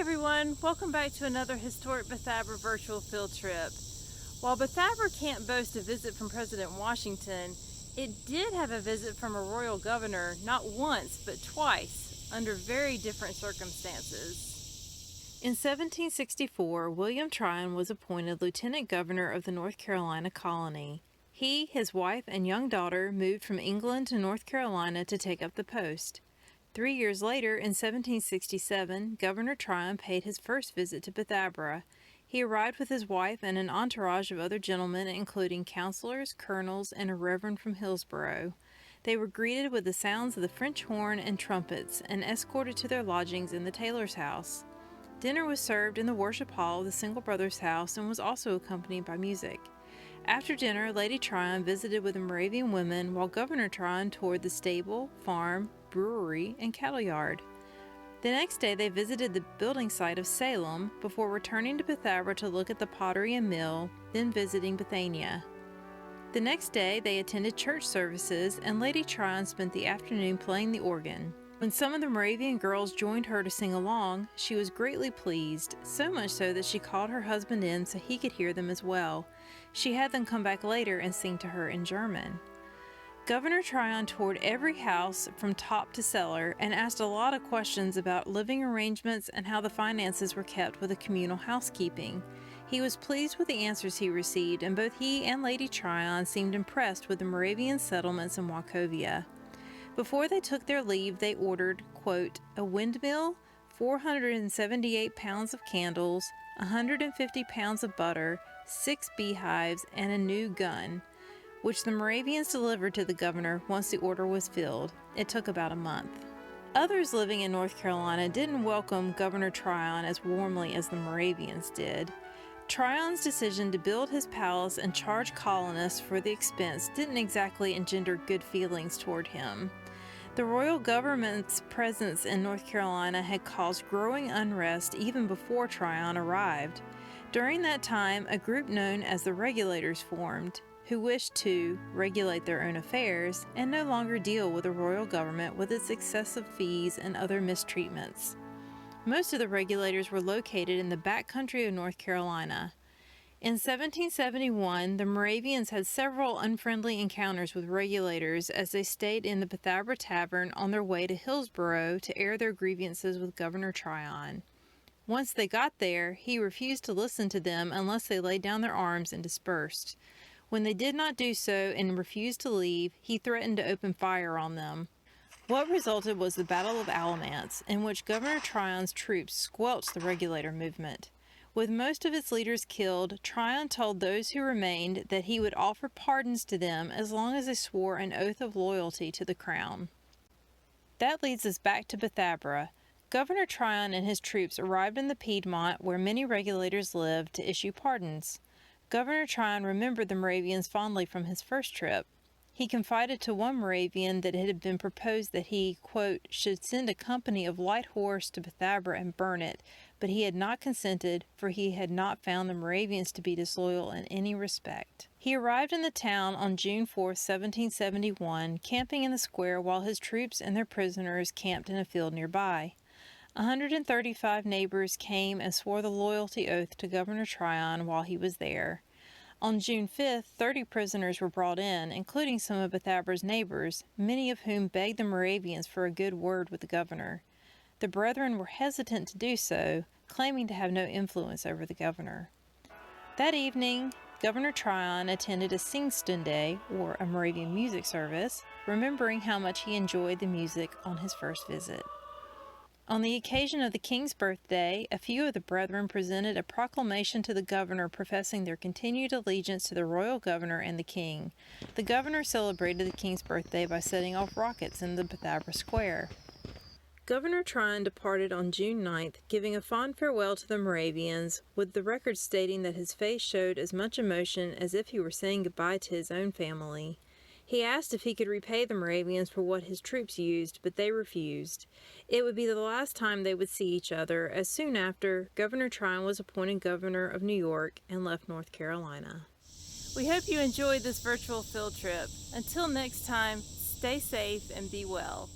everyone, welcome back to another historic Bethabara virtual field trip. While Bethabara can't boast a visit from President Washington, it did have a visit from a royal governor not once but twice, under very different circumstances. In 1764, William Tryon was appointed lieutenant governor of the North Carolina colony. He, his wife, and young daughter moved from England to North Carolina to take up the post. 3 years later, in 1767, Governor Tryon paid his first visit to Bethabara. He arrived with his wife and an entourage of other gentlemen, including counselors, colonels, and a reverend from Hillsborough. They were greeted with the sounds of the French horn and trumpets and escorted to their lodgings in the tailor's house. Dinner was served in the worship hall of the Single Brothers' house and was also accompanied by music. After dinner, Lady Tryon visited with the Moravian women while Governor Tryon toured the stable, farm, brewery, and cattle yard. The next day they visited the building site of Salem before returning to Bethabara to look at the pottery and mill, then visiting Bethania. The next day they attended church services, and Lady Tryon spent the afternoon playing the organ. When some of the Moravian girls joined her to sing along, she was greatly pleased, so much so that she called her husband in so he could hear them as well. She had them come back later and sing to her in German. Governor Tryon toured every house from top to cellar and asked a lot of questions about living arrangements and how the finances were kept with the communal housekeeping. He was pleased with the answers he received, and both he and Lady Tryon seemed impressed with the Moravian settlements in Wachovia. Before they took their leave, they ordered, quote, a windmill, 478 pounds of candles, 150 pounds of butter, 6 beehives, and a new gun, which the Moravians delivered to the governor once the order was filled. It took about a month. Others living in North Carolina didn't welcome Governor Tryon as warmly as the Moravians did. Tryon's decision to build his palace and charge colonists for the expense didn't exactly engender good feelings toward him. The royal government's presence in North Carolina had caused growing unrest even before Tryon arrived. During that time, a group known as the Regulators formed, who wished to regulate their own affairs and no longer deal with the royal government with its excessive fees and other mistreatments. Most of the regulators were located in the back country of North Carolina. In 1771, the Moravians had several unfriendly encounters with regulators as they stayed in the Bethabara Tavern on their way to Hillsborough to air their grievances with Governor Tryon. Once they got there, he refused to listen to them unless they laid down their arms and dispersed. When they did not do so and refused to leave, he threatened to open fire on them. What resulted was the Battle of Alamance, in which Governor Tryon's troops squelched the regulator movement. With most of its leaders killed, Tryon told those who remained that he would offer pardons to them as long as they swore an oath of loyalty to the crown. That leads us back to Bethabara. Governor Tryon and his troops arrived in the Piedmont, where many regulators lived, to issue pardons. Governor Tryon remembered the Moravians fondly from his first trip. He confided to one Moravian that it had been proposed that he, quote, should send a company of light horse to Bethabara and burn it, but he had not consented, for he had not found the Moravians to be disloyal in any respect. He arrived in the town on June 4, 1771, camping in the square while his troops and their prisoners camped in a field nearby. 135 neighbors came and swore the loyalty oath to Governor Tryon while he was there. On June 5th, 30 prisoners were brought in, including some of Bethabara's neighbors, many of whom begged the Moravians for a good word with the governor. The brethren were hesitant to do so, claiming to have no influence over the governor. That evening, Governor Tryon attended a singstunde, or a Moravian music service, remembering how much he enjoyed the music on his first visit. On the occasion of the king's birthday, a few of the brethren presented a proclamation to the governor professing their continued allegiance to the royal governor and the king. The governor celebrated the king's birthday by setting off rockets in the Bethabara Square. Governor Tryon departed on June 9th, giving a fond farewell to the Moravians, with the record stating that his face showed as much emotion as if he were saying goodbye to his own family. He asked if he could repay the Moravians for what his troops used, but they refused. It would be the last time they would see each other, as soon after, Governor Tryon was appointed governor of New York and left North Carolina. We hope you enjoyed this virtual field trip. Until next time, stay safe and be well.